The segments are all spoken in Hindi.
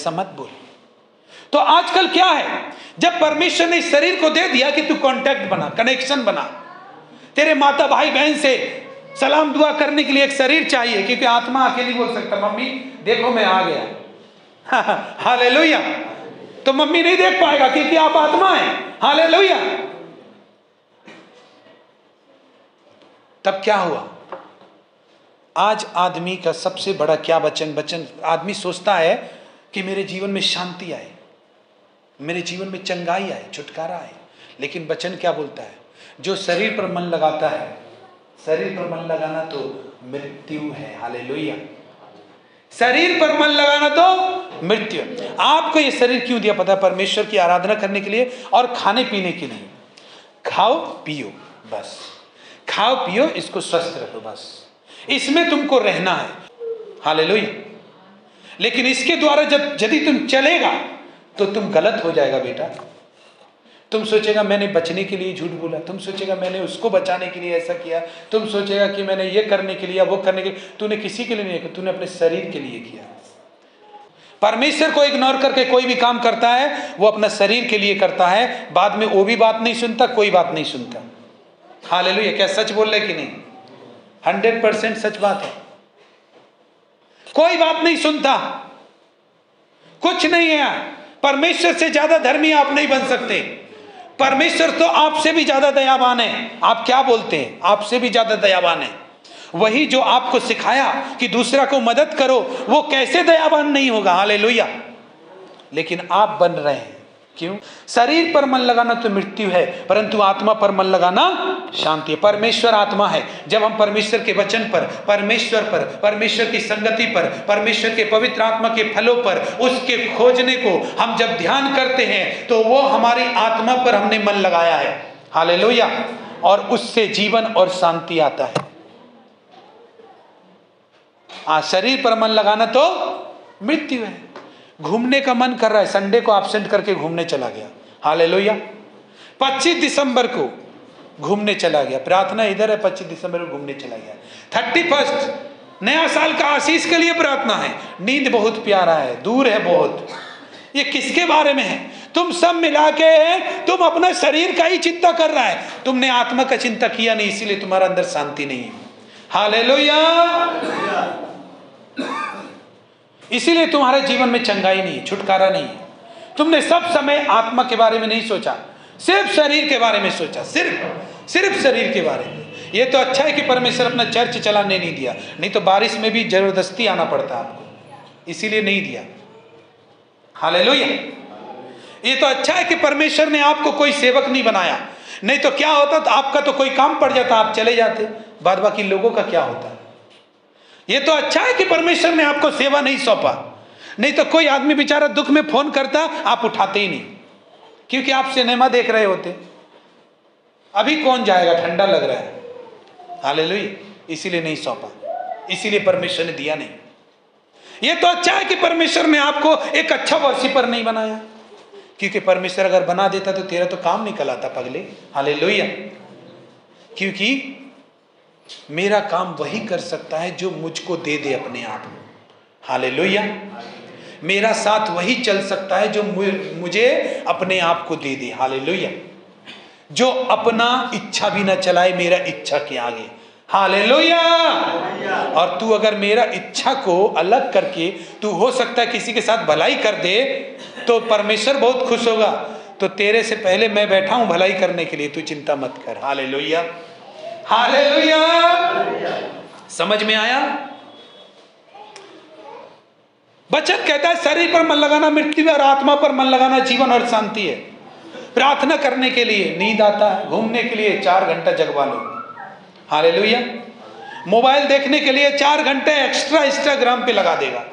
ऐसा मत बोल। तो आजकल क्या है, जब परमेश्वर ने इस शरीर को दे दिया कि तू कांटेक्ट बना, कनेक्शन बना, तेरे माता भाई बहन से सलाम दुआ करने के लिए एक शरीर चाहिए, क्योंकि आत्मा अकेली बोल सकता मम्मी देखो मैं आ गया। हालेलुया। तो मम्मी नहीं देख पाएगा क्योंकि आप आत्मा है। हालेलुया। तब क्या हुआ, आज आदमी का सबसे बड़ा क्या वचन आदमी सोचता है कि मेरे जीवन में शांति आए, मेरे जीवन में चंगाई आए, छुटकारा आए। लेकिन वचन क्या बोलता है, जो शरीर पर मन लगाता है, शरीर पर मन लगाना तो मृत्यु है। हालेलुया। शरीर पर मन लगाना तो मृत्यु। आपको ये शरीर क्यों दिया पता है? परमेश्वर की आराधना करने के लिए और खाने पीने के लिए। खाओ पियो बस, खाओ पियो, इसको स्वस्थ रखो बस, इसमें तुमको रहना है। हालेलुया। लेकिन इसके द्वारा यदि तुम चलेगा तो तुम गलत हो जाएगा बेटा। तुम सोचेगा मैंने बचने के लिए झूठ बोला, तुम सोचेगा मैंने उसको बचाने के लिए ऐसा किया, तुम सोचेगा कि मैंने ये करने के लिए वो करने के लिए। तूने किसी के लिए नहीं किया, तूने अपने शरीर के लिए किया। परमेश्वर को इग्नोर करके कोई भी काम करता है वो अपना शरीर के लिए करता है, बाद में वो भी बात नहीं सुनता, कोई बात नहीं सुनता। हालेलुया। क्या सच बोल रहे कि नहीं? 100% सच बात है। कोई बात नहीं सुनता, कुछ नहीं है। परमेश्वर से ज्यादा धर्मी आप नहीं बन सकते। परमेश्वर तो आपसे भी ज्यादा दयावान है। आप क्या बोलते हैं? आपसे भी ज्यादा दयावान है। वही जो आपको सिखाया कि दूसरा को मदद करो, वो कैसे दयावान नहीं होगा? हालेलुया। लेकिन आप बन रहे हैं, क्यों? शरीर पर मन लगाना तो मृत्यु है, परंतु आत्मा पर मन लगाना शांति है। परमेश्वर आत्मा है। जब हम परमेश्वर के वचन पर, परमेश्वर पर, परमेश्वर की संगति पर, परमेश्वर के पवित्र आत्मा के फलों पर, उसके खोजने को हम जब ध्यान करते हैं तो वो हमारी आत्मा पर हमने मन लगाया है। हालेलुया। और उससे जीवन और शांति आता है। शरीर पर मन लगाना तो मृत्यु है। घूमने का मन कर रहा है, संडे को एब्सेंट करके घूमने चला गया। हालेलुया। 25 दिसंबर को घूमने चला गया, प्रार्थना इधर है, 25 दिसंबर को घूमने चला गया। 31 नया साल का आशीष के लिए प्रार्थना है, नींद बहुत प्यारा है, दूर है बहुत। ये किसके बारे में है? तुम सब मिला के तुम अपना शरीर का ही चिंता कर रहा है, तुमने आत्मा का चिंता किया नहीं, इसीलिए तुम्हारा अंदर शांति नहीं है। हालेलुया। इसीलिए तुम्हारे जीवन में चंगाई नहीं है, छुटकारा नहीं है। तुमने सब समय आत्मा के बारे में नहीं सोचा, सिर्फ शरीर के बारे में सोचा, सिर्फ शरीर के बारे में। ये तो अच्छा है कि परमेश्वर अपना चर्च चलाने नहीं दिया, नहीं तो बारिश में भी जबरदस्ती आना पड़ता आपको, इसीलिए नहीं दिया। हालेलुया। ये तो अच्छा है कि परमेश्वर ने आपको कोई सेवक नहीं बनाया, नहीं तो क्या होता, तो आपका तो कोई काम पड़ जाता, आप चले जाते, बाद बाकी लोगों का क्या होता। ये तो अच्छा है कि परमेश्वर ने आपको सेवा नहीं सौंपा, नहीं तो कोई आदमी बेचारा दुख में फोन करता, आप उठाते ही नहीं, क्योंकि आप सिनेमा देख रहे होते। अभी कौन जाएगा, ठंडा लग रहा है। हालेलुया। इसीलिए नहीं सौंपा, इसीलिए परमेश्वर ने दिया नहीं। ये तो अच्छा है कि परमेश्वर ने आपको एक अच्छा वर्शिपर नहीं बनाया, क्योंकि परमेश्वर अगर बना देता तो तेरा तो काम निकल आता पगले। हालेलुया। क्योंकि मेरा काम वही कर सकता है जो मुझको दे दे अपने आप। हालेलुया। मेरा साथ वही चल सकता है जो मुझे अपने आप को दे दे। हालेलुया। जो अपना इच्छा भी ना चलाए मेरा इच्छा के आगे। हालेलुया। और तू अगर मेरा इच्छा को अलग करके तू हो सकता है किसी के साथ भलाई कर दे तो परमेश्वर बहुत खुश होगा। तो तेरे से पहले मैं बैठा हूं भलाई करने के लिए, तू चिंता मत कर। हालेलुया। हालेलुया। समझ में आया? वचन कहता है शरीर पर मन लगाना मृत्यु है और आत्मा पर मन लगाना जीवन और शांति है। प्रार्थना करने के लिए नींद आता है, घूमने के लिए 4 घंटा जगवा लो। हालेलुया। मोबाइल देखने के लिए 4 घंटे एक्स्ट्रा इंस्टाग्राम पे लगा देगा,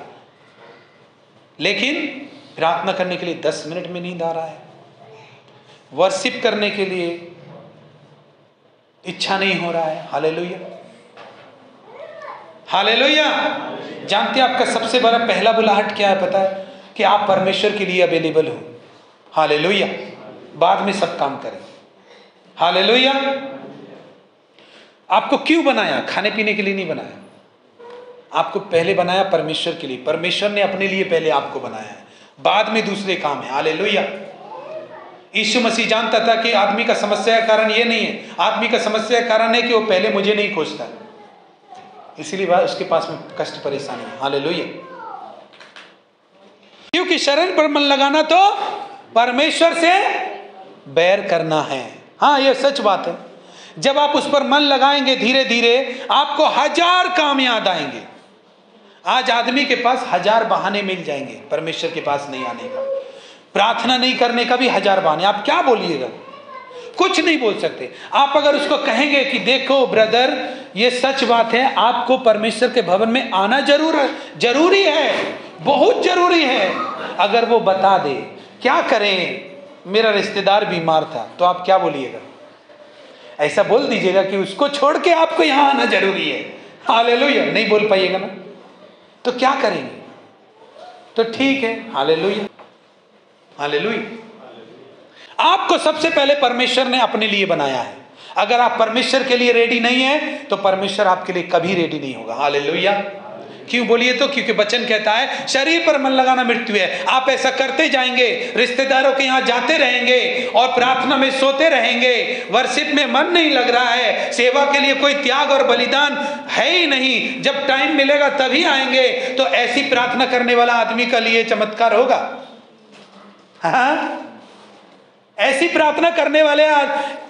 लेकिन प्रार्थना करने के लिए 10 मिनट में नींद आ रहा है। वर्शिप करने के लिए इच्छा नहीं हो रहा है। हालेलुया। हालेलुया। जानते हैं आपका सबसे बड़ा पहला बुलाहट क्या है पता है? कि आप परमेश्वर के लिए अवेलेबल हो। हालेलुया। बाद में सब काम करें। हालेलुया। आपको क्यों बनाया? खाने पीने के लिए नहीं बनाया, आपको पहले बनाया परमेश्वर के लिए। परमेश्वर ने अपने लिए पहले आपको बनाया है। बाद में दूसरे काम है। हालेलुया। यीशु मसीह जानता था कि आदमी का समस्या का कारण ये नहीं है, आदमी का समस्या का कारण है कि वो पहले मुझे नहीं खोजता, इसीलिए उसके पास में कष्ट परेशानी है। हालेलुया। क्योंकि शरीर पर मन लगाना तो परमेश्वर से बैर करना है। हाँ, यह सच बात है। जब आप उस पर मन लगाएंगे धीरे धीरे आपको 1000 काम याद आएंगे। आज आदमी के पास 1000 बहाने मिल जाएंगे परमेश्वर के पास नहीं आने का, प्रार्थना नहीं करने का भी 1000 बहाने। आप क्या बोलिएगा? कुछ नहीं बोल सकते। आप अगर उसको कहेंगे कि देखो ब्रदर, ये सच बात है, आपको परमेश्वर के भवन में आना जरूरी है, बहुत जरूरी है। अगर वो बता दे क्या करें, मेरा रिश्तेदार बीमार था, तो आप क्या बोलिएगा? ऐसा बोल दीजिएगा कि उसको छोड़ के आपको यहाँ आना जरूरी है। हालेलुया। नहीं बोल पाइएगा ना, तो क्या करेंगे? तो ठीक है। हालेलुया। हालेलुया। आपको सबसे पहले परमेश्वर ने अपने लिए बनाया है। अगर आप परमेश्वर के लिए रेडी नहीं है तो परमेश्वर आपके लिए कभी रेडी नहीं होगा। हालेलुया। क्यों बोलिए तो? क्योंकि वचन कहता है शरीर पर मन लगाना मृत्यु है। आप ऐसा करते जाएंगे, रिश्तेदारों के यहाँ जाते रहेंगे और प्रार्थना में सोते रहेंगे, वर्शिप में मन नहीं लग रहा है, सेवा के लिए कोई त्याग और बलिदान है ही नहीं, जब टाइम मिलेगा तभी आएंगे, तो ऐसी प्रार्थना करने वाला आदमी का लिए चमत्कार होगा? हाँ, ऐसी प्रार्थना करने वाले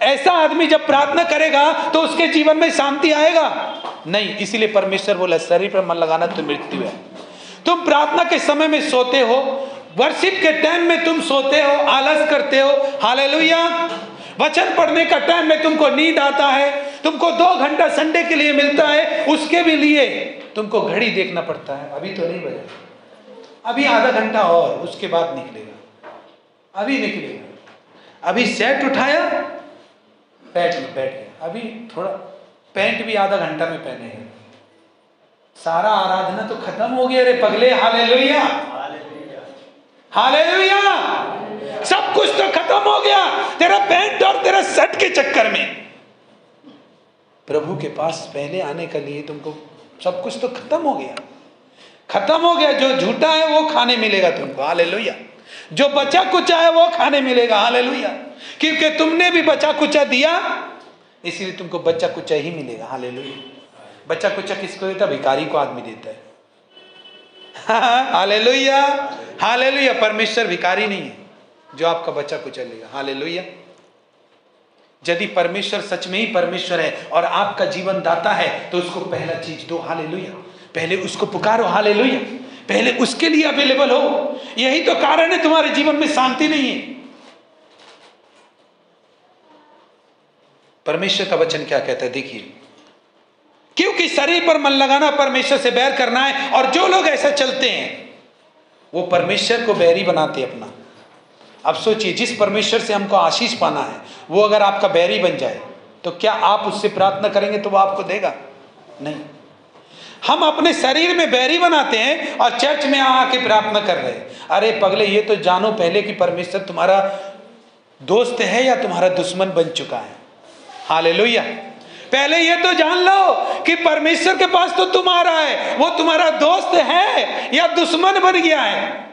ऐसा आदमी जब प्रार्थना करेगा तो उसके जीवन में शांति आएगा नहीं। इसीलिए परमेश्वर बोला शरीर पर मन लगाना तो मृत्यु है। तुम प्रार्थना के समय में सोते हो, वर्शिप के टाइम में तुम सोते हो, आलस करते हो। हालेलुया। वचन पढ़ने का टाइम में तुमको नींद आता है, तुमको 2 घंटा संडे के लिए मिलता है, उसके भी लिए तुमको घड़ी देखना पड़ता है। अभी तो नहीं बजा, अभी आधा घंटा और, उसके बाद निकलेगा, अभी निकलेगा। अभी सेट उठाया, बैठ गया, अभी थोड़ा पैंट भी आधा घंटा में पहनेगा। सारा आराधना तो खत्म हो गया रे पगले। हालेलुया। हालेलुया। सब कुछ तो खत्म हो गया तेरा पैंट और तेरा शर्ट के चक्कर में। प्रभु के पास पहले आने के लिए तुमको सब कुछ तो खत्म हो गया, खत्म हो गया। जो झूठा है वो खाने मिलेगा तुमको। हालेलुया। जो बचा कुचा है वो खाने मिलेगा। हालेलुया। क्योंकि तुमने भी बचा कुचा दिया, इसलिए तुमको बचा कुचा ही मिलेगा। हालेलुया। बचा कुचा किसको देता? भिखारी को आदमी देता है। हालेलुया। हालेलुया। परमेश्वर भिखारी नहीं है जो आपका बचा कुचा लेगा। हालेलुया। यदि परमेश्वर सच में ही परमेश्वर है और आपका जीवन दाता है तो उसको पहला चीज दो। हालेलुया। पहले उसको पुकारो। हालेलुया। पहले उसके लिए अवेलेबल हो। यही तो कारण है तुम्हारे जीवन में शांति नहीं है। परमेश्वर का वचन क्या कहता है देखिए, क्योंकि शरीर पर मन लगाना परमेश्वर से बैर करना है, और जो लोग ऐसा चलते हैं वो परमेश्वर को बैरी बनाते हैं अपना। अब सोचिए, जिस परमेश्वर से हमको आशीष पाना है वो अगर आपका बैरी बन जाए तो क्या आप उससे प्रार्थना करेंगे तो वो आपको देगा? नहीं। हम अपने शरीर में बैरी बनाते हैं और चर्च में आके प्रार्थना कर रहे हैं। अरे पगले, ये तो जानो पहले कि परमेश्वर तुम्हारा दोस्त है या तुम्हारा दुश्मन बन चुका है। हालेलुया। पहले ये तो जान लो कि परमेश्वर के पास तो तुम्हारा है, वो तुम्हारा दोस्त है या दुश्मन बन गया है।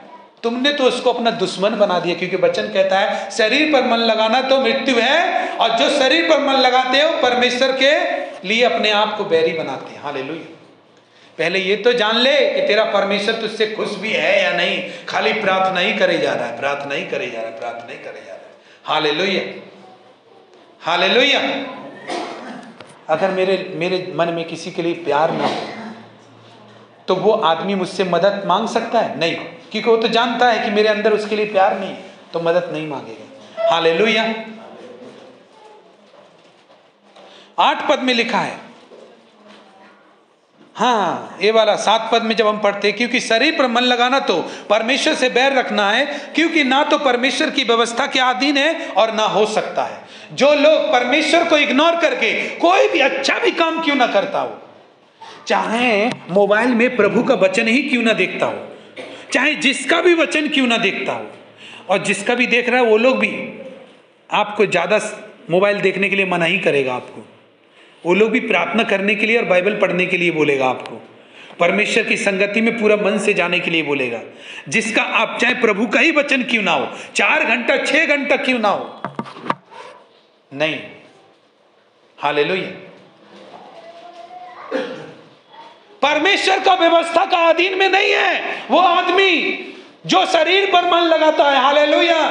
तुमने तो उसको अपना दुश्मन बना दिया, क्योंकि वचन कहता है शरीर पर मन लगाना तो मृत्यु है, और जो शरीर पर मन लगाते हो परमेश्वर के लिए अपने आप को बैरी बनाते हैं। हालेलुया। पहले ये तो जान ले कि तेरा परमेश्वर तुझसे खुश भी है या नहीं, खाली प्रार्थना ही करे जा रहा है, प्रार्थना ही करे जा रहा है, प्रार्थना ही करे जा रहा है। हालेलुया। हालेलुया। अगर मेरे मन में किसी के लिए प्यार ना हो तो वो आदमी मुझसे मदद मांग सकता है? नहीं, क्योंकि वो तो जानता है कि मेरे अंदर उसके लिए प्यार नहीं, तो मदद नहीं मांगेगा। हालेलुया। 8 पद में लिखा है, हाँ ये वाला 7 पद में जब हम पढ़ते हैं, क्योंकि शरीर पर मन लगाना तो परमेश्वर से बैर रखना है, क्योंकि ना तो परमेश्वर की व्यवस्था के अधीन है और ना हो सकता है। जो लोग परमेश्वर को इग्नोर करके कोई भी अच्छा भी काम क्यों ना करता हो, चाहे मोबाइल में प्रभु का वचन ही क्यों ना देखता हो, चाहे जिसका भी वचन क्यों ना देखता हो, और जिसका भी देख रहा है वो लोग भी आपको ज़्यादा मोबाइल देखने के लिए मना ही करेगा आपको। वो लोग भी प्रार्थना करने के लिए और बाइबल पढ़ने के लिए बोलेगा आपको। परमेश्वर की संगति में पूरा मन से जाने के लिए बोलेगा, जिसका आप चाहे प्रभु का ही वचन क्यों ना हो, 4 घंटा 6 घंटा क्यों ना हो, नहीं। हालेलुया। परमेश्वर का व्यवस्था का अधीन में नहीं है वो आदमी जो शरीर पर मन लगाता है। हालेलुया।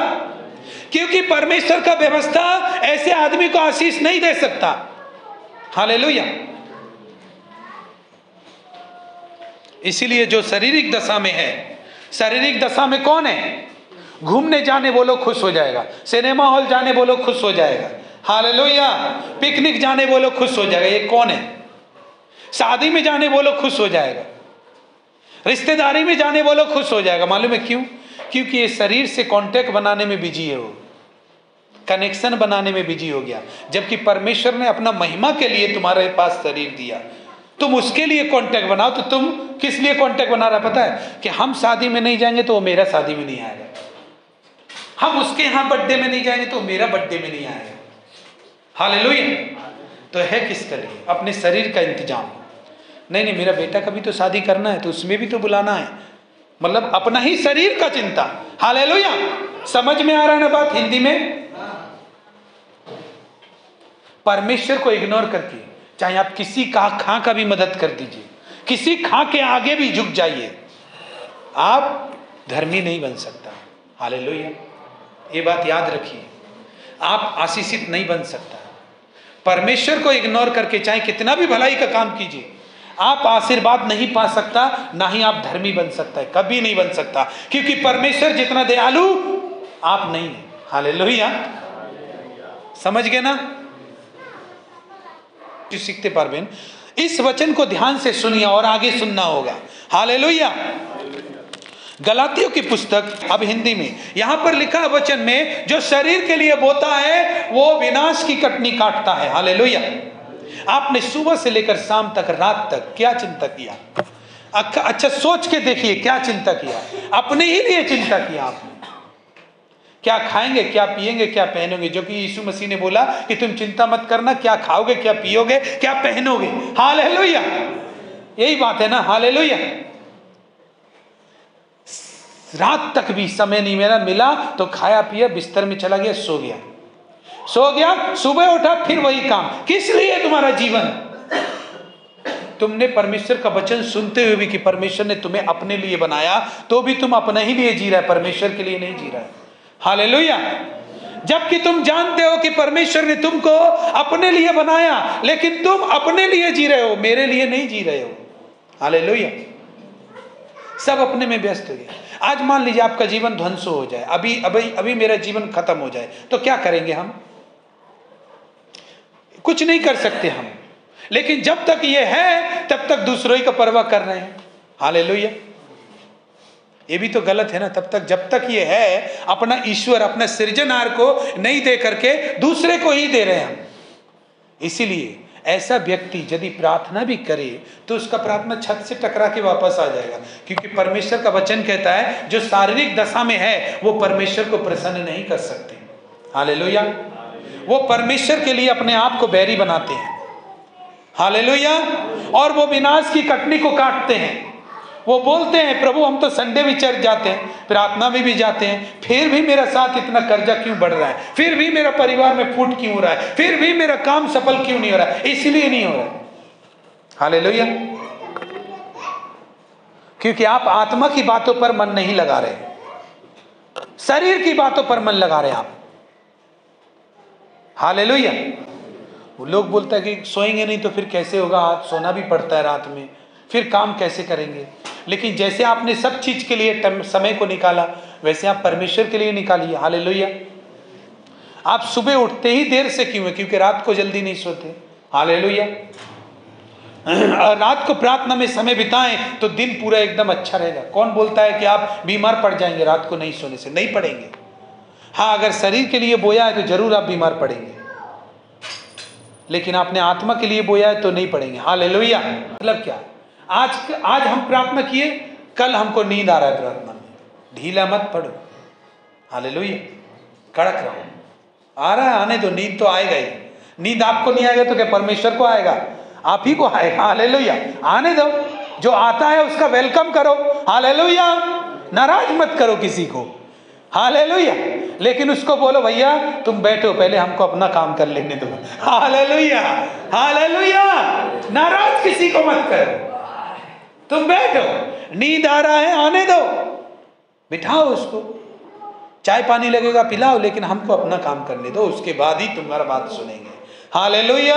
क्योंकि परमेश्वर का व्यवस्था ऐसे आदमी को आशीष नहीं दे सकता। हालेलुया। इसीलिए जो शारीरिक दशा में है, शारीरिक दशा में कौन है? घूमने जाने बोलो खुश हो जाएगा, सिनेमा हॉल जाने बोलो खुश हो जाएगा, हालेलुया, पिकनिक जाने बोलो खुश हो जाएगा, ये कौन है? शादी में जाने बोलो खुश हो जाएगा, रिश्तेदारी में जाने बोलो खुश हो जाएगा। मालूम है क्यों? क्योंकि ये शरीर से कांटेक्ट बनाने में बिजी है, वो कनेक्शन बनाने में बिजी हो गया। जबकि परमेश्वर ने अपना महिमा के लिए तुम्हारे पास शरीर दिया, तुम उसके लिए कांटेक्ट बनाओ। तो तुम किस लिए कांटेक्ट बना रहा पता है? कि हम शादी में नहीं जाएंगे तो वो मेरा शादी में नहीं आएगा, हम उसके यहाँ बर्थडे में नहीं जाएंगे तो मेरा बर्थडे में नहीं आएगा। हालेलुया। तो है किसके लिए? अपने शरीर का इंतजाम। नहीं, मेरा बेटा का भी तो शादी करना है तो उसमें भी तो बुलाना है, मतलब अपना ही शरीर का चिंता। हालेलुया। समझ में आ रहा है ना बात हिंदी में? परमेश्वर को इग्नोर करके चाहे आप किसी का खां का भी मदद कर दीजिए, किसी खां के आगे भी झुक जाइए, आप धर्मी नहीं बन सकता। हालेलुया। ये बात याद रखिए, आप आशीषित नहीं बन सकता। परमेश्वर को इग्नोर करके चाहे कितना भी भलाई का काम कीजिए, आप आशीर्वाद नहीं पा सकता, ना ही आप धर्मी बन सकता है, कभी नहीं बन सकता। क्योंकि परमेश्वर जितना दयालु आप नहीं है। हालेलुया। समझ गए ना? सीखते पारबेन, इस वचन को ध्यान से सुनिए और आगे सुनना होगा। हालेलुया। गलातियों की पुस्तक अब हिंदी में, यहां पर लिखा है वचन में, जो शरीर के लिए बोता है वो विनाश की कटनी काटता है। हालेलुया। आपने सुबह से लेकर शाम तक, रात तक क्या चिंता किया? अच्छा सोच के देखिए, क्या चिंता किया? अपने ही लिए चिंता किया आपने। क्या खाएंगे, क्या पिएंगे, क्या पहनोगे? जो कि यीशु मसीह ने बोला कि तुम चिंता मत करना, क्या खाओगे, क्या पियोगे, क्या पहनोगे। हालेलुया। यही बात है ना। हालेलुया। रात तक भी समय नहीं मेरा मिला तो खाया पिया, बिस्तर में चला गया, सो गया, सुबह उठा फिर वही काम। किस लिए तुम्हारा जीवन? तुमने परमेश्वर का वचन सुनते हुए भी कि परमेश्वर ने तुम्हें अपने लिए बनाया, तो भी तुम अपने ही लिए जी रहा है, परमेश्वर के लिए नहीं जी रहा है। हालेलुया। जबकि तुम जानते हो कि परमेश्वर ने तुमको अपने लिए बनाया, लेकिन तुम अपने लिए जी रहे हो, मेरे लिए नहीं जी रहे हो। हालेलुया। सब अपने में व्यस्त हो गए। आज मान लीजिए आपका जीवन ध्वंस हो जाए, अभी मेरा जीवन खत्म हो जाए, तो क्या करेंगे हम? कुछ नहीं कर सकते हम। लेकिन जब तक ये है तब तक दूसरों ही का परवाह कर रहे हैं। हालेलुया। ये भी तो गलत है ना। तब तक जब तक ये है, अपना ईश्वर, अपना सृजनहार को नहीं दे करके दूसरे को ही दे रहे हैं हम। इसीलिए ऐसा व्यक्ति यदि प्रार्थना भी करे तो उसका प्रार्थना छत से टकरा के वापस आ जाएगा। क्योंकि परमेश्वर का वचन कहता है जो शारीरिक दशा में है वो परमेश्वर को प्रसन्न नहीं कर सकते। हालेलुया। वो परमेश्वर के लिए अपने आप को बैरी बनाते हैं। हालेलुया। और वो विनाश की कटनी को काटते हैं। वो बोलते हैं प्रभु हम तो संडे भी चर्च जाते हैं, प्रार्थना में भी जाते हैं, फिर भी मेरा साथ इतना कर्जा क्यों बढ़ रहा है, फिर भी मेरा परिवार में फूट क्यों हो रहा है, फिर भी मेरा काम सफल क्यों नहीं हो रहा है? इसलिए नहीं हो रहा है। हालेलुया। क्योंकि आप आत्मा की बातों पर मन नहीं लगा रहे, शरीर की बातों पर मन लगा रहे आप। हालेलुया। वो लोग बोलता है कि सोएंगे नहीं तो फिर कैसे होगा, आप सोना भी पड़ता है रात में, फिर काम कैसे करेंगे? लेकिन जैसे आपने सब चीज के लिए समय को निकाला, वैसे आप परमेश्वर के लिए निकालिए। हालेलुया। आप सुबह उठते ही देर से क्यों है? क्योंकि रात को जल्दी नहीं सोते। हालेलुया। रात को प्रार्थना में समय बिताएं तो दिन पूरा एकदम अच्छा रहेगा। कौन बोलता है कि आप बीमार पड़ जाएंगे रात को नहीं सोने से? नहीं पड़ेंगे। हाँ, अगर शरीर के लिए बोया है तो जरूर आप बीमार पड़ेंगे, लेकिन आपने आत्मा के लिए बोया है तो नहीं पड़ेंगे। हालेलुया। मतलब क्या? आज हम प्रार्थना किए, कल हमको नींद आ रहा है प्रार्थना में, ढीला मत पड़ो। हालेलुया। कड़क रहो। आ रहा है, आने दो, नींद तो आएगा ही। नींद आपको नहीं आएगा तो क्या परमेश्वर को आएगा? आप ही को आएगा। हालेलुया। आने दो। जो आता है उसका वेलकम करो, हालेलुया। नाराज मत करो किसी को, हालेलुया। लेकिन उसको बोलो भैया तुम बैठो, पहले हमको अपना काम कर लेने दो, हालेलुया हालेलुया। नाराज किसी को मत करो, तुम बैठो, नींद आ रहा है आने दो, बिठाओ उसको, चाय पानी लगेगा पिलाओ, लेकिन हमको अपना काम करने दो, उसके बाद ही तुम्हारा बात सुनेंगे, हालेलुया।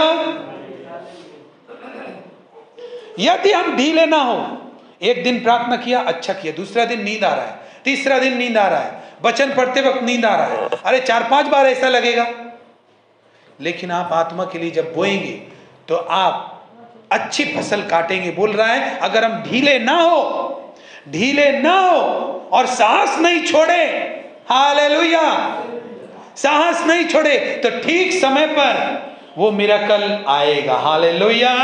यदि हम ढीले ना हो, एक दिन प्रार्थना किया अच्छा किया, दूसरा दिन नींद आ रहा है, तीसरा दिन नींद आ रहा है, वचन पढ़ते वक्त नींद आ रहा है, अरे 4-5 बार ऐसा लगेगा, लेकिन आप आत्मा के लिए जब बोएंगे तो आप अच्छी फसल काटेंगे। बोल रहा है अगर हम ढीले ना हो और साहस नहीं छोड़े, हालेलुया, साहस नहीं छोड़े तो ठीक समय पर वो मिरेकल आएगा, हालेलुया।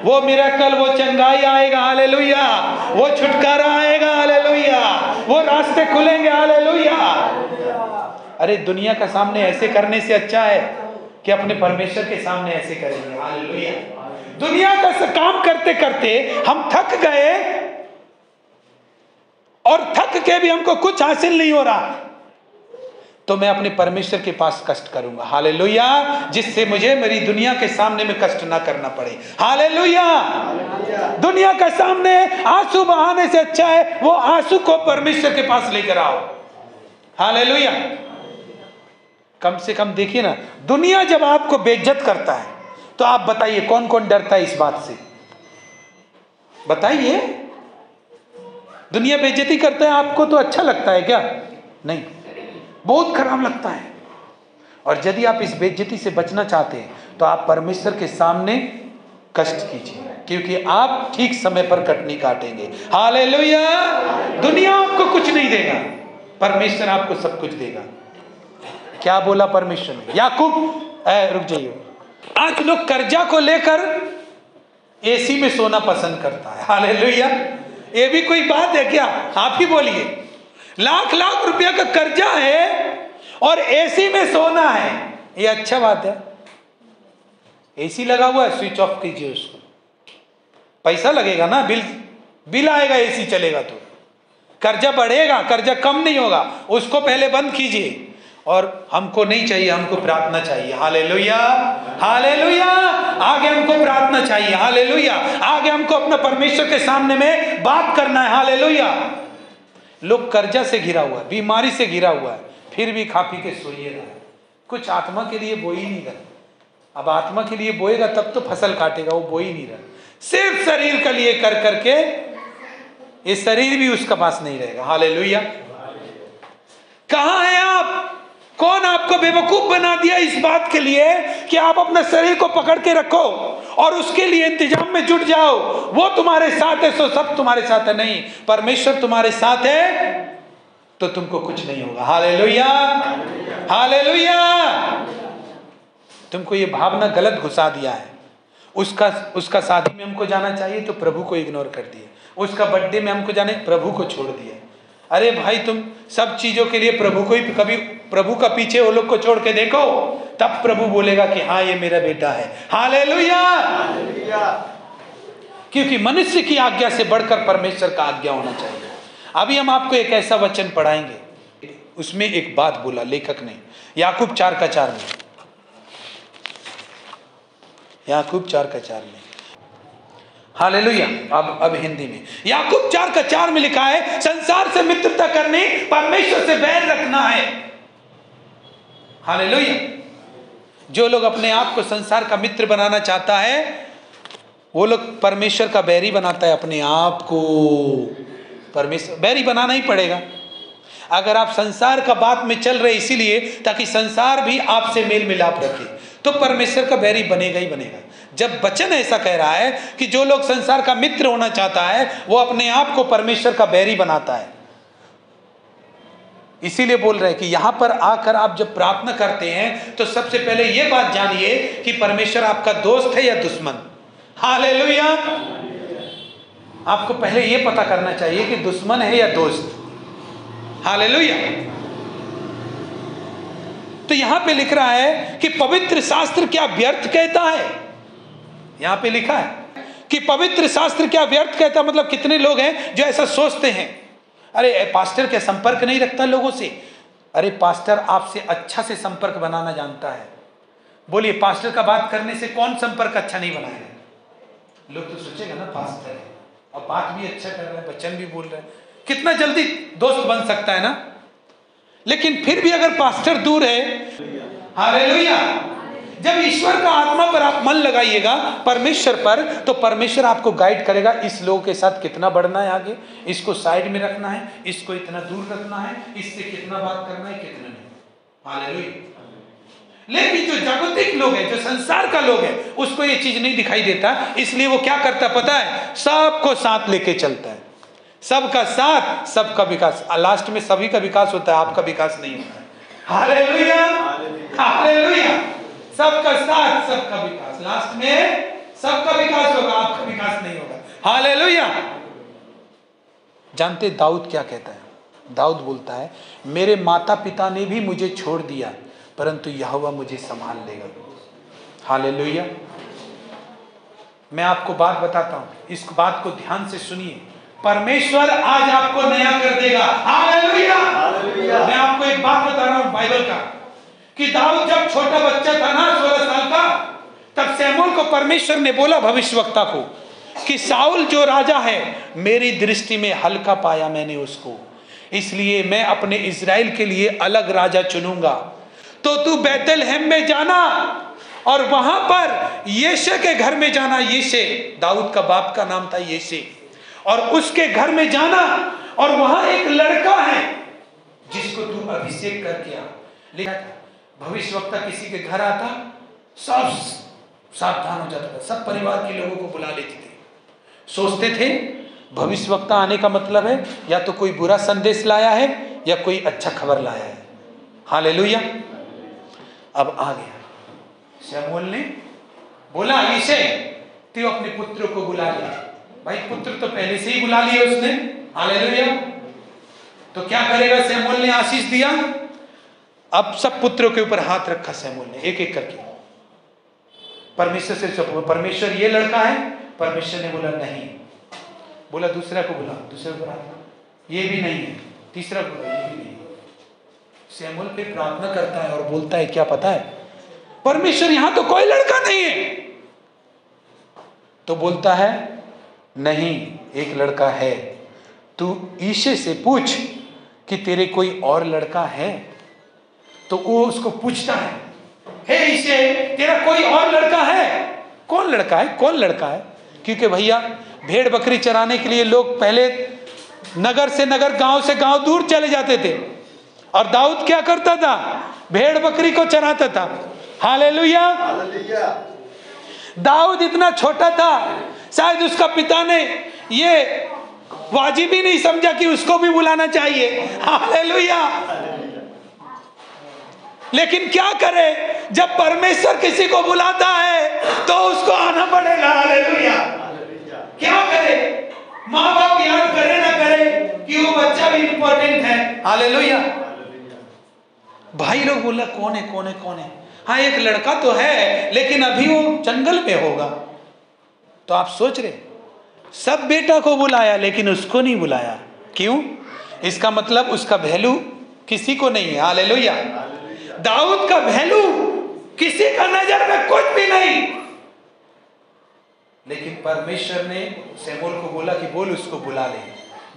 वो मिरेकल, वो चंगाई आएगा, हालेलुया। वो छुटकारा आएगा, हालेलुया। वो रास्ते खुलेंगे, हालेलुया। अरे दुनिया का सामने ऐसे करने से अच्छा है कि अपने परमेश्वर के सामने ऐसे करेंगे, हालेलुया। दुनिया का काम करते करते हम थक गए और थक के भी हमको कुछ हासिल नहीं हो रहा, तो मैं अपने परमेश्वर के पास कष्ट करूंगा, हालेलुया, जिससे मुझे मेरी दुनिया के सामने में कष्ट ना करना पड़े, हालेलुया। दुनिया के सामने आंसू बहाने से अच्छा है वो आंसू को परमेश्वर के पास लेकर आओ, हालेलुया। कम से कम देखिए ना, दुनिया जब आपको बेइज्जत करता है तो आप बताइए कौन कौन डरता है इस बात से, बताइए। दुनिया बेइज्जती करता है आपको तो अच्छा लगता है क्या? नहीं, बहुत खराब लगता है। और यदि आप इस बेइज्जती से बचना चाहते हैं तो आप परमेश्वर के सामने कष्ट कीजिए, क्योंकि आप ठीक समय पर कटनी काटेंगे, हालेलुया। दुनिया आपको कुछ नहीं देगा, परमेश्वर आपको सब कुछ देगा। क्या बोला परमेश्वर ने? याकूब, रुक जाइए। आज लोग कर्जा को लेकर एसी में सोना पसंद करता है, हालेलुया। ये भी कोई बात है क्या? आप ही बोलिए। लाख लाख रुपया का कर्जा है और एसी में सोना है, ये अच्छा बात है? एसी लगा हुआ है, स्विच ऑफ कीजिए उसको, पैसा लगेगा ना, बिल आएगा, एसी चलेगा तो कर्जा बढ़ेगा, कर्जा कम नहीं होगा, उसको पहले बंद कीजिए। और हमको नहीं चाहिए, हमको प्रार्थना चाहिए, हालेलुया हालेलुया। आगे हमको प्रार्थना चाहिए, हालेलुया। आगे हमको अपना परमेश्वर के सामने में बात करना है, हालेलुया। लोग कर्जा से घिरा हुआ है, बीमारी से घिरा हुआ है, फिर भी खा पी के सोइए रहा है, कुछ आत्मा के लिए बो ही नहीं रहा। अब आत्मा के लिए बोएगा तब तो फसल काटेगा, वो बो ही नहीं रहा, सिर्फ शरीर के लिए कर करके ये शरीर भी उसका पास नहीं रहेगा, हालेलुया। कहाँ है आप? कौन आपको बेवकूफ बना दिया इस बात के लिए कि आप अपने शरीर को पकड़ के रखो और उसके लिए इंतजाम में जुट जाओ? वो तुम्हारे साथ है सो सब तुम्हारे साथ है, नहीं, परमेश्वर तुम्हारे साथ है तो तुमको कुछ नहीं होगा, हालेलुया हालेलुया। तुमको ये भावना गलत घुसा दिया है। उसका शादी में हमको जाना चाहिए तो प्रभु को इग्नोर कर दिया, उसका बर्थडे में हमको जाने प्रभु को छोड़ दिया। अरे भाई, तुम सब चीजों के लिए प्रभु को ही, कभी प्रभु का पीछे वो लोग को छोड़ के देखो, तब प्रभु बोलेगा कि हाँ ये मेरा बेटा है, हालेलुया। क्योंकि मनुष्य की आज्ञा से बढ़कर परमेश्वर का आज्ञा होना चाहिए। अभी हम आपको एक ऐसा वचन पढ़ाएंगे, उसमें एक बात बोला लेखक ने, याकूब 4:4 में, याकूब 4:4 में, हालेलुया। अब हिंदी में याकूब 4:4 में लिखा है, संसार से मित्रता करनी, परमेश्वर से बैर रखना है, हालेलुया। जो लोग अपने आप को संसार का मित्र बनाना चाहता है वो लोग परमेश्वर का बैरी बनाता है अपने आप को। परमेश्वर बैरी बनाना ही पड़ेगा। अगर आप संसार का बात में चल रहे इसीलिए ताकि संसार भी आपसे मेल मिलाप रखे, तो परमेश्वर का बैरी बनेगा ही बनेगा। जब वचन ऐसा कह रहा है कि जो लोग संसार का मित्र होना चाहता है वो अपने आप को परमेश्वर का बैरी बनाता है, इसीलिए बोल रहे हैं कि यहां पर आकर आप जब प्रार्थना करते हैं तो सबसे पहले यह बात जानिए कि परमेश्वर आपका दोस्त है या दुश्मन, हालेलुया। आपको पहले यह पता करना चाहिए कि दुश्मन है या दोस्त, हालेलुया। तो यहां पे लिख रहा है कि पवित्र शास्त्र क्या व्यर्थ कहता है, यहां पे लिखा है कि पवित्र शास्त्र क्या व्यर्थ कहता, मतलब कितने लोग हैं जो ऐसा सोचते हैं, अरे पास्टर क्या संपर्क नहीं रखता लोगों से। अरे पास्टर आपसे अच्छा से संपर्क बनाना जानता है। बोलिए, पास्टर का बात करने से कौन संपर्क अच्छा नहीं बनाएगा? लोग तो सोचेगा ना पास्टर है और बात भी अच्छा कर रहे हैं, वचन भी बोल रहे हैं, कितना जल्दी दोस्त बन सकता है ना। लेकिन फिर भी अगर पास्टर दूर है, हालेलुया, जब ईश्वर का आत्मा पर आप मन लगाइएगा, परमेश्वर पर, तो परमेश्वर आपको गाइड करेगा, इस लोगों के साथ कितना बढ़ना है आगे, इसको साइड में रखना है, इसको इतना दूर रखना है, इससे कितना बात करना है, कितना नहीं। हालेलुया। लेकिन जो जागतिक लोग हैं, जो संसार का लोग है, उसको ये चीज नहीं दिखाई देता, इसलिए वो क्या करता पता है, सबको साथ लेके चलता है, सबका साथ, सबका विकास। लास्ट में सभी का विकास होता है, आपका विकास नहीं होता है। Hallelujah, hallelujah. सबका साथ, सबका विकास, लास्ट में सबका विकास होगा, आपका विकास नहीं होगा। हालेलुया। जानते दाऊद क्या कहता है? दाऊद बोलता है, मेरे माता पिता ने भी मुझे छोड़ दिया, परंतु यहोवा मुझे संभाल लेगा। हालेलुया। मैं आपको बात बताता हूं, इस बात को ध्यान से सुनिए। परमेश्वर आज आपको नया कर देगा। हालेलुया। मैं आपको एक बात बता रहा हूं बाइबल का, कि दाऊद जब छोटा बच्चा था ना, 16 साल का, तब शमूएल को परमेश्वर ने बोला, भविष्यवक्ता को, कि साउल जो राजा है, मेरी दृष्टि में हल्का पाया मैंने उसको, इसलिए मैं अपने इस्राएल के लिए अलग राजा चुनूंगा। तो तू बैतलहम में जाना और वहां पर यिशै के घर में जाना। यिशै दाऊद का बाप का नाम था, यिशै, और उसके घर में जाना, और वहां एक लड़का है जिसको तू अभिषेक करके आ। लेकिन भविष्यवक्ता किसी के घर आता, सब सावधान हो जाता था, सब परिवार के लोगों को बुला लेते थे। सोचते थे भविष्यवक्ता आने का मतलब है या तो कोई बुरा संदेश लाया है या कोई अच्छा खबर लाया है। हालेलुया। अब आ गया, शमूएल ने बोला, यिशै तू अपने पुत्र को बुला ले। भाई पुत्र तो पहले से ही बुला लिए उसने। हालेलुया। तो क्या करेगा शमूएल ने? आशीष दिया। अब सब पुत्रों के ऊपर हाथ रखा शमूएल ने, एक एक करके, परमेश्वर से छुपा। परमेश्वर ये लड़का है? परमेश्वर ने बोला नहीं। बोला दूसरा को बुला, दूसरे को बुला, ये भी नहीं है। तीसरा को बुला, ये भी नहीं। शमूएल फिर प्रार्थना करता है और बोलता है, क्या पता है परमेश्वर, यहां तो कोई लड़का नहीं है। तो बोलता है, नहीं एक लड़का है, तू यिशै से पूछ कि तेरे कोई और लड़का है। तो वो उसको पूछता है, हे यिशै तेरा कोई और लड़का है? कौन लड़का है? कौन लड़का है? क्योंकि भैया भेड़ बकरी चराने के लिए लोग पहले नगर से नगर, गांव से गांव दूर चले जाते थे, और दाऊद क्या करता था? भेड़ बकरी को चराता था। हालेलुया। दाऊद इतना छोटा था, शायद उसका पिता ने ये वाजिब ही नहीं समझा कि उसको भी बुलाना चाहिए। हालेलुया। लेकिन क्या करे, जब परमेश्वर किसी को बुलाता है तो उसको आना पड़ेगा। हालेलुया। क्या करे, माँ बाप याद करे ना करे कि वो बच्चा भी इंपॉर्टेंट है। हालेलुया। भाई लोग बोला, कौन है कौन है कौन है? हाँ एक लड़का तो है, लेकिन अभी वो जंगल में होगा। तो आप सोच रहे, सब बेटा को बुलाया लेकिन उसको नहीं बुलाया, क्यों? इसका मतलब उसका वैल्यू किसी को नहीं है। हालेलुया। दाऊद का वैल्यू किसी का नजर में कुछ भी नहीं, लेकिन परमेश्वर ने शमूएल को बोला कि बोल उसको बुला ले।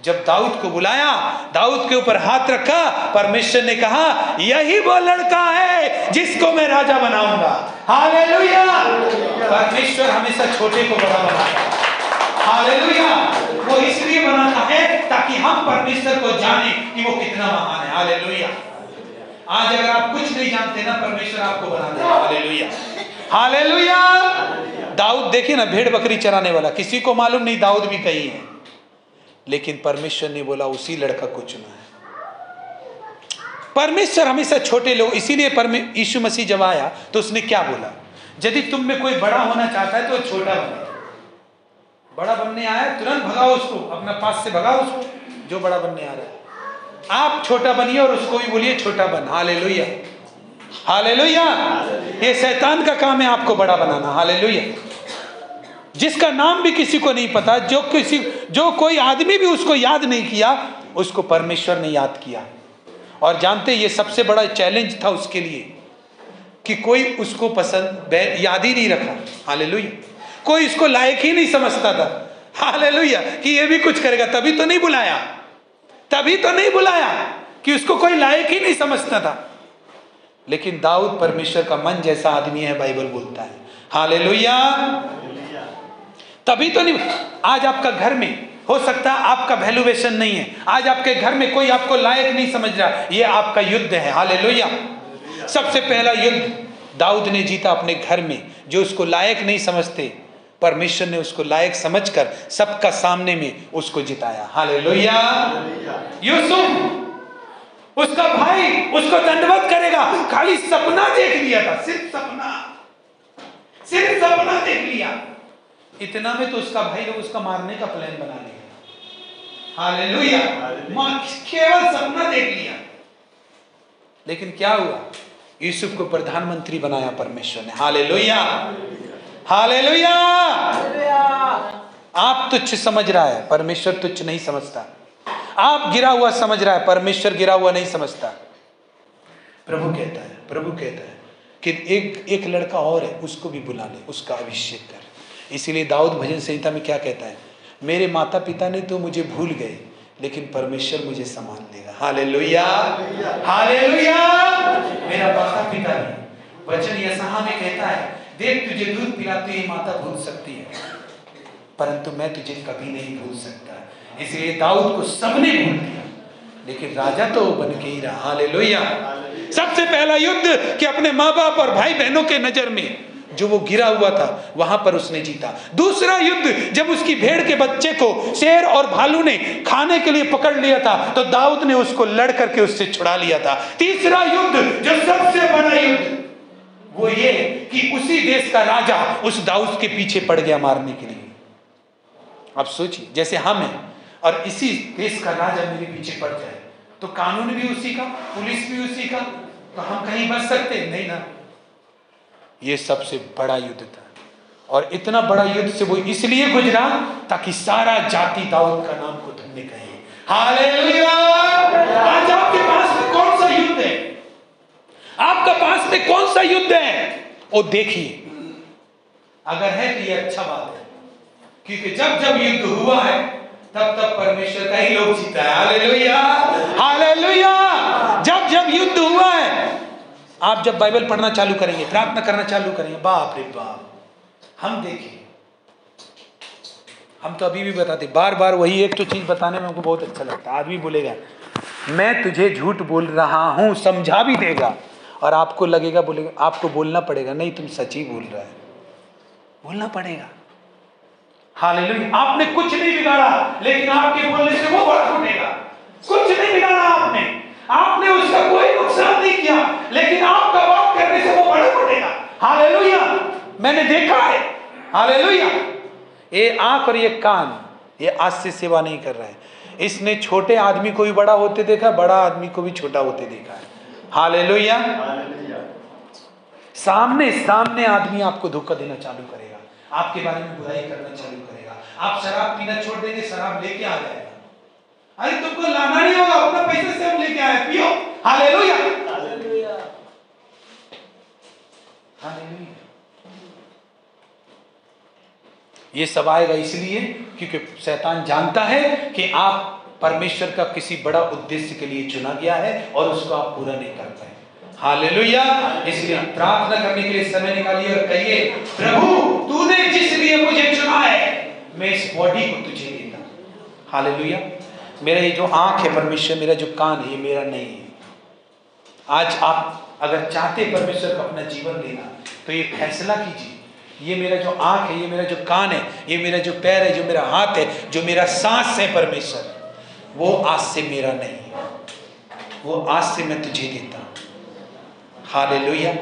जब दाऊद को बुलाया, दाऊद के ऊपर हाथ रखा, परमेश्वर ने कहा, यही वो लड़का है जिसको मैं राजा बनाऊंगा। हालेलुया। परमेश्वर हमेशा छोटे को बड़ा बनाता है। हालेलुया। वो इसलिए बनाता है ताकि हम परमेश्वर को जाने कि वो कितना महान है। हालेलुया। आज अगर आप कुछ नहीं जानते ना, परमेश्वर आपको बना देगा। हालेलुया। हालेलुया। दाऊद देखिए ना, भेड़ बकरी चराने वाला, किसी को मालूम नहीं दाऊद भी कहीं है, लेकिन परमेश्वर ने बोला उसी लड़का को चुना है। परमेश्वर हमेशा छोटे लोग, इसीलिए यीशु मसीह जब आया तो उसने क्या बोला? यदि तुम में कोई बड़ा होना चाहता है तो छोटा बने। बड़ा बनने आया तुरंत भगाओ उसको, अपना पास से भगाओ उसको जो बड़ा बनने आ रहा है। आप छोटा बनिए और उसको भी बोलिए छोटा बन। हालेलुया। हालेलुया। ये शैतान का काम है आपको बड़ा बनाना। हालेलुया। जिसका नाम भी किसी को नहीं पता, जो कोई आदमी भी उसको याद नहीं किया, उसको परमेश्वर ने याद किया। और जानते, ये सबसे बड़ा चैलेंज था उसके लिए कि कोई उसको पसंद याद ही नहीं रखा। हालेलुया। कोई इसको लायक ही नहीं समझता था। हालेलुया, कि ये भी कुछ करेगा। तभी तो नहीं बुलाया, तभी तो नहीं बुलाया कि उसको कोई लायक ही नहीं समझता था। लेकिन दाऊद परमेश्वर का मन जैसा आदमी है, बाइबल बोलता है। हालेलुया। तभी तो नहीं। आज आपका घर में हो सकता है आपका वैल्यूएशन नहीं है, आज आपके घर में कोई आपको लायक नहीं समझ रहा, ये आपका युद्ध है। हालेलुया। सबसे पहला युद्ध दाऊद ने जीता अपने घर में। जो उसको लायक नहीं समझते, परमेश्वर ने उसको लायक समझकर सबका सामने में उसको जिताया। हालेलुया। यूसुफ, उसका भाई उसको दंडवत करेगा, खाली सपना देख लिया था, सिर्फ सपना देख लिया। इतना में तो उसका भाई लोग उसका मारने का प्लान बना लिया। हालेलुया। केवल सपना देख लिया। लेकिन क्या हुआ? यूसुफ को प्रधानमंत्री बनाया परमेश्वर ने। Hallelujah, hallelujah. आप तुच्छ समझ रहा है, परमेश्वर तुच्छ नहीं समझता। आप गिरा हुआ समझ रहा है, परमेश्वर गिरा हुआ नहीं समझता। प्रभु कहता है कि एक लड़का और है, उसको भी बुला ले, उसका अभिषेक कर। इसीलिए दाऊद भजन संहिता में क्या कहता है? मेरे माता पिता ने तो मुझे भूल गए, लेकिन परमेश्वर मुझे संभाल लेगा। Hallelujah, hallelujah. मेरा माता पिता ने, वचन यशायाह में कहता है, देख तुझे दूध पिलाती हुई माता भूल सकती है, परंतु मैं तुझे कभी नहीं भूल सकता। इसलिए दाऊद को सबने भूल दिया, लेकिन राजा तो बन के ही रहा। हालेलुया। सबसे पहला युद्ध कि अपने माँ बाप और भाई बहनों के नजर में जो वो गिरा हुआ था, वहां पर उसने जीता। दूसरा युद्ध जब उसकी भेड़ के बच्चे को शेर और भालू ने खाने के लिए पकड़ लिया था, तो दाऊद ने उसको लड़ करके उससे छुड़ा लिया था। तीसरा युद्ध जो सबसे बड़ा युद्ध, वो ये कि उसी देश का राजा उस दाऊद के पीछे पड़ गया मारने के लिए। अब सोचिए, जैसे हम हैं और इसी देश का राजा मेरे पीछे पड़ जाए, तो कानून भी उसी का, पुलिस भी उसी का, तो हम कहीं बच सकते नहीं ना। ये सबसे बड़ा युद्ध था, और इतना बड़ा युद्ध से वो इसलिए गुजरा ताकि सारा जाति दाऊद का नाम को धन्य कहे। हालेलुया। आज आपके पास में कौन सा युद्ध है? आपका पास में कौन सा युद्ध है? वो देखिए, अगर है तो ये अच्छा बात है, क्योंकि जब जब युद्ध हुआ है तब तब परमेश्वर का ही लोग जीता है। Hallelujah, hallelujah. जब जब युद्ध हुआ है, आप जब बाइबल पढ़ना चालू करेंगे, प्रार्थना करना चालू करेंगे, बाप रे बाप, हम देखिए, हम तो अभी भी बताते, बार बार वही एक तो चीज बताने में हमको बहुत अच्छा लगता है। आदमी बोलेगा मैं तुझे झूठ बोल रहा हूं, समझा भी देगा, और आपको लगेगा, बोलेगा, आपको बोलना पड़ेगा, नहीं तुम सच ही बोल रहा है, बोलना पड़ेगा। हालेलुया। आपने कुछ नहीं बिगाड़ा, लेकिन आपके बोलने से वो बड़ा फूटेगा। कुछ नहीं बिगाड़ा आपने उसका कोई नुकसान नहीं किया, लेकिन आपका बात करने से वो बड़ा फूटेगा। हालेलुया। मैंने देखा है। हालेलुया। ये आंख और ये कान, ये आज से सेवा नहीं कर रहा है। इसने छोटे आदमी को भी बड़ा होते देखा, बड़ा आदमी को भी छोटा होते देखा है। हालेलुया। सामने सामने आदमी आपको धोखा देना चालू करेगा, आपके बारे में बुराई करना चालू करेगा। आप शराब पीना छोड़ देंगे, शराब लेके आ जाएगा। अरे तुमको लाना नहीं होगा, अपना पैसे से हम लेके आए, पियो। Hallelujah, hallelujah, hallelujah. ये सब आएगा इसलिए क्योंकि शैतान जानता है कि आप परमेश्वर का किसी बड़ा उद्देश्य के लिए चुना गया है और उसको आप पूरा नहीं कर पाए। हालेलुया। इसलिए प्रार्थना करने के लिए समय निकालिए और कहिए, प्रभु तूने जिस लिए मुझे चुना है, मैं इस बॉडी को तुझे देता हूं। हालेलुया। मेरा ये जो आंख है परमेश्वर, मेरा जो कान है ये मेरा नहीं है। आज आप अगर चाहते परमेश्वर को अपना जीवन देना, तो ये फैसला कीजिए, ये मेरा जो आंख है, ये मेरा जो कान है, ये मेरा जो पैर है, जो मेरा हाथ है, जो मेरा सांस है परमेश्वर, वो आज से मेरा नहीं है, वो आज से मैं तुझे देता हूँ। हालेलुया।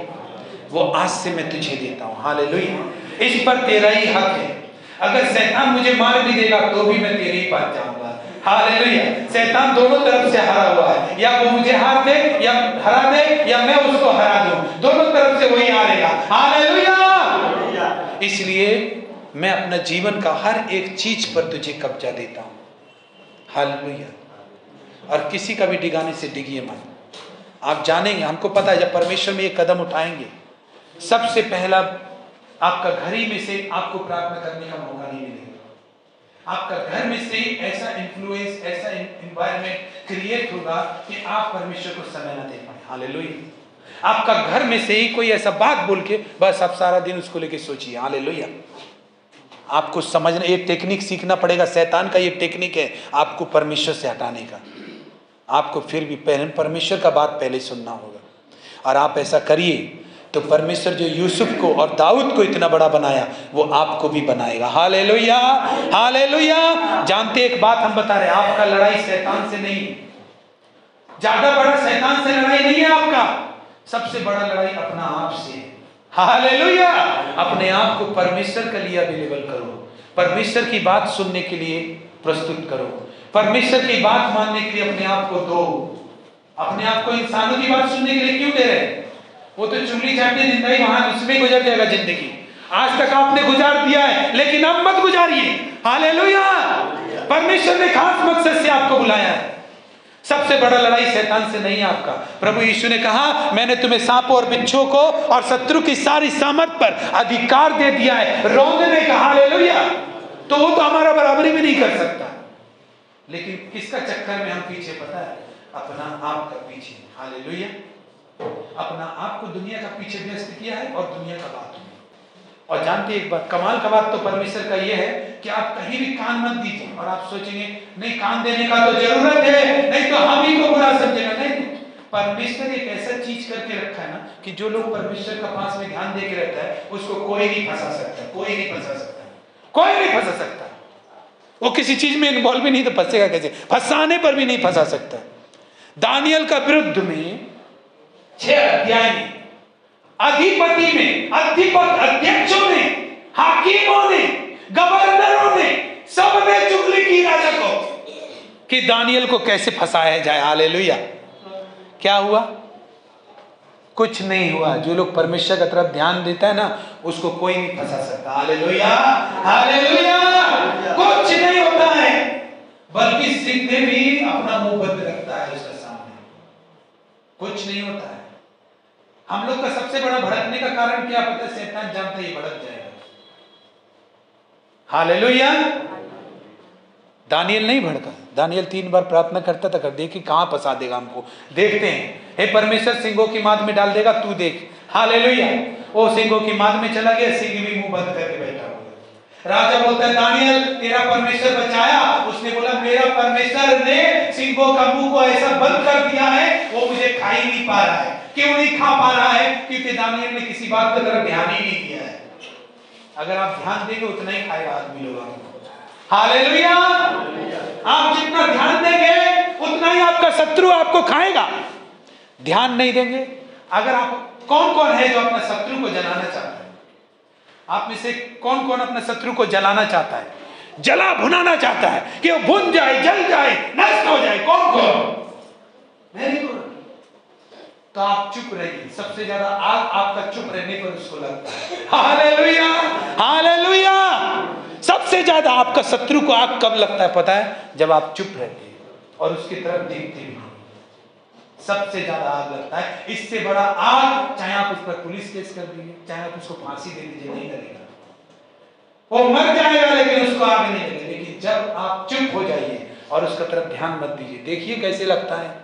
वो आज से मैं तुझे देता हूँ। हालेलुया। इस पर तेरा ही हक है। अगर शैतान मुझे मार भी देगा तो भी मैं तेरे ही पास जाऊंगा। हालेलुया। शैतान दोनों तरफ से हरा हुआ है, या वो मुझे हार दे या हरा दे, या मैं उसको हरा दूं, दोनों तरफ से वही हारेगा। हालेलुया। इसलिए मैं अपना जीवन का हर एक चीज पर तुझे कब्जा देता हूँ। हालेलुया। और किसी का भी डिगाने से डिगिए मत। आप जानेंगे, हमको पता है जब परमेश्वर में ये कदम उठाएंगे, सबसे पहला आपका घर ही में से आपको प्रार्थना करने का मौका नहीं मिलेगा। आपका घर में से ऐसा इन्फ्लुएंस, ऐसा एनवायरनमेंट क्रिएट होगा कि आप परमेश्वर को समय ना दे पाए। हालेलुया। आपका घर में से ही कोई ऐसा बात बोल के बस आप सारा दिन उसको लेके सोचिए। हालेलुया। आपको समझना, ये टेक्निक सीखना पड़ेगा। शैतान का ये टेक्निक है आपको परमेश्वर से हटाने का। आपको फिर भी परमेश्वर का बात पहले सुनना होगा, और आप ऐसा करिए तो परमेश्वर जो यूसुफ को और दाऊद को इतना बड़ा बनाया, वो आपको भी बनाएगा। Hallelujah, hallelujah. जानते एक बात हम बता रहे, आपका लड़ाई शैतान से नहीं, ज्यादा बड़ा शैतान से लड़ाई नहीं है आपका, सबसे बड़ा लड़ाई अपना आप से है। हालेलुया। अपने आप को परमेश्वर के लिए अवेलेबल करो, परमेश्वर की बात सुनने के लिए प्रस्तुत करो, परमेश्वर की बात मानने के लिए अपने आप को दो। अपने आप को इंसानों की बात सुनने के लिए क्यों दे रहे? वो तो चुगली चाटने जिंदगी वहां उसमें गुजर जाएगा जिंदगी। आज तक आपने गुजार दिया है, लेकिन अब मत गुजारिए। हालेलुया। परमेश्वर ने खास मकसद से आपको बुलाया है। सबसे बड़ा लड़ाई शैतान से नहीं है आपका। प्रभु यीशु ने कहा, मैंने तुम्हें सांपों और बिच्छुओं को और शत्रु की सारी सामर्थ पर अधिकार दे दिया है। रोंदने का हालेलुया। तो वो तो हमारा बराबरी भी नहीं कर सकता, लेकिन किसका चक्कर में हम पीछे, पता है? अपना आप का पीछे। हालेलुया। अपना आप को दुनिया का पीछे व्यस्त किया है और दुनिया का बात में। और जानते एक बात, कमाल का बात तो परमेश्वर का ये है कि आप कहीं भी कान मत दीजिए। और आप सोचेंगे नहीं कान देने का तो जरूरत है, नहीं तो हम ही को बुरा समझेगा। नहीं, परमेश्वर एक ऐसा चीज करके रखा है ना कि जो लोग परमेश्वर का पास में ध्यान दे के रहता है उसको कोई नहीं फंसा सकता, कोई नहीं फंसा सकता, कोई नहीं फंसा सकता। वो किसी चीज में इन्वॉल्व भी नहीं तो फंसेगा कैसे? फंसाने पर भी नहीं फंसा सकता। दानियल का विरुद्ध में 6 अध्याय में अधिपति में, अध्यक्षों ने, हाकिमों ने, गवर्नरों ने, सबने चुगली की राजा को कि दानियल को कैसे फंसाया जाए। हालेलुया। क्या हुआ? कुछ नहीं हुआ। जो लोग परमेश्वर की तरफ ध्यान देता है ना, उसको कोई नहीं फंसा सकता। Hallelujah, hallelujah. कुछ नहीं होता है, बल्कि सीधे भी अपना मुंह बंद रखता है उसके सामने। कुछ नहीं होता है। हम लोग का सबसे बड़ा भड़कने का कारण क्या पता है? शैतान जानता ही भड़क जाएगा। हालेलुया। दानियल नहीं भड़का। दानियल 3 बार प्रार्थना करता था, देखिए कहां फंसा देगा हमको, देखते हैं। हे परमेश्वर, सिंहों की माद में डाल देगा, तू देख। हालेलुया। वो सिंहों की माद में चला गया, सिंह भी मुंह बंद करके बैठा हुआ। राजा बोलता है, दानियल तेरा परमेश्वर बचाया। उसने बोला, मेरा परमेश्वर ने सिंहों का मुंह को ऐसा बंद कर दिया है, वो मुझे खा ही नहीं पा रहा है। क्यों नहीं खा पा रहा है? क्योंकि दानियल ने किसी बात की तरफ ध्यान ही नहीं दिया है। अगर आप ध्यान देंगे उतना ही खाएगा आदमी लोग आपको। हालेलुया। आप जितना ध्यान देंगे उतना ही आपका शत्रु आपको खाएगा। ध्यान नहीं देंगे। अगर आप, कौन कौन है जो अपना शत्रु को जलाना चाहता है? आप में से कौन कौन अपने शत्रु को जलाना चाहता है, जला भुनाना चाहता है कि वो भुन जाए, जल जाए, नष्ट हो जाए? कौन कौन? Very good. तो आप चुप रहिए। सबसे ज्यादा आग आपका चुप रहने पर उसको लगता है। Hallelujah, hallelujah. सबसे ज्यादा आपका शत्रु को आग कब लगता है पता है? जब आप चुप रहते हैं और उसकी तरफ देखते भी नहीं। सबसे ज्यादा आग लगता है। इससे बड़ा आग चाहे आप उस पर पुलिस केस कर दीजिए, चाहे आप उसको फांसी दे दीजिए, नहीं लगेगा। वो मर जाएगा लेकिन उसको आग नहीं लगेगी। लेकिन जब आप चुप हो जाइए और उसका तरफ ध्यान मत दीजिए, देखिए कैसे लगता है।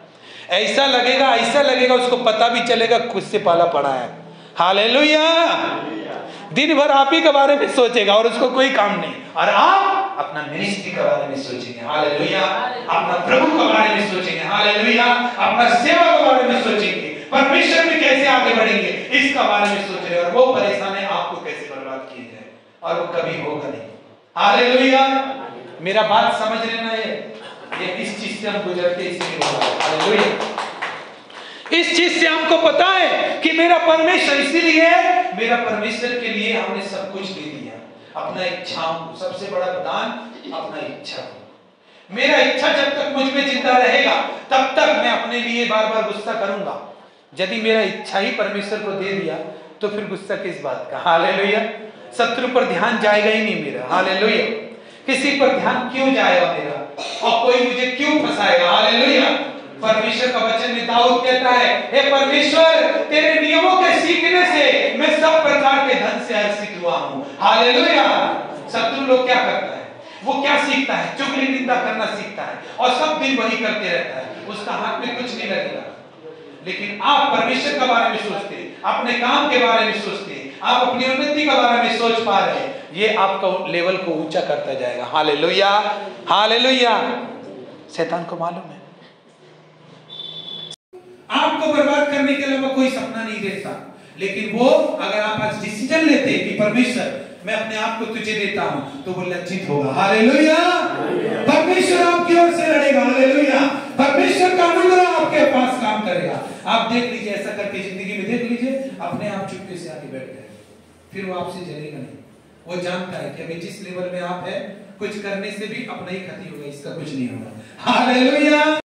ऐसा लगेगा उसको पता भी चलेगा खुद से पाला पड़ा है। हालेलुया। दिन भर आप ही के बारे में सोचेगा और उसको कोई काम नहीं, और आप अपना मिनिस्ट्री के बारे में सोचेंगे। हालेलुया। अपना प्रभु के बारे में सोचेंगे। हालेलुया। अपना सेवा के बारे में सोचेंगे। परमेश्वर में कैसे आगे बढ़ेंगे इसका बारे में सोच रहे, और वो परेशानी आपको कैसे बर्बाद की जाए, और वो कभी होगा नहीं। हालेलुया। मेरा बात समझ लेना है, ये इस चीज से हम गुजरते इसलिए होगा। हालेलुया। इस चीज से हमको पता है कि मेरा परमेश्वर, इसीलिए मेरा परमेश्वर के लिए हमने सब कुछ दे दिया। अपना इच्छाओं को, सबसे बड़ा दान अपना इच्छा। मेरा इच्छा जब तक मुझ में जिंदा रहेगा तब तक मैं अपने लिए बार बार गुस्सा करूंगा। यदि मेरा इच्छा ही परमेश्वर को दे दिया तो फिर गुस्सा किस बात का? हालेलुया। शत्रु पर ध्यान जाएगा ही नहीं मेरा। हालेलुया। किसी पर ध्यान क्यों जाएगा मेरा, और कोई मुझे क्यों फंसाएगा? हालेलुया। परमेश्वर का वचन में दाऊद कहता है, हे परमेश्वर, तेरे नियमों के सीखने से मैं सब प्रकार के धन से हर्षित हुआ हूं। हालेलुया। शत्रु लोग क्या करता है? वो क्या सीखता है? चुगली निंदा करना सीखता है, और सब दिन वही करते रहता है, उसका हाथ में कुछ नहीं लगेगा। लेकिन आप परमेश्वर के बारे में सोचते, अपने काम के बारे में सोचते, आप अपनी उन्नति के बारे में सोच पा रहे हैं, ये आपका लेवल को ऊंचा करता जाएगा। Hallelujah, hallelujah. शैतान को मालूम है आपको बर्बाद करने के अलावा कोई सपना नहीं देखता, लेकिन वो अगर आप आज डिसीजन लेते कि परमेश्वर मैं अपने आप को तुझे देता हूं, तो वो लज्जित होगा। हालेलुया। परमेश्वर आपकी ओर से लड़ेगा। हालेलुया। परमेश्वर का अनुग्रह आपके पास काम करेगा। आप देख लीजिए, ऐसा करके जिंदगी में देख लीजिए, अपने आप चुपके से आके बैठ गए, फिर वो आपसे जलेगा नहीं। वो जानता है कि अभी जिस लेवल में आप है, कुछ करने से भी अपना ही क्षति होगा, इसका कुछ नहीं होगा। हालेलुया।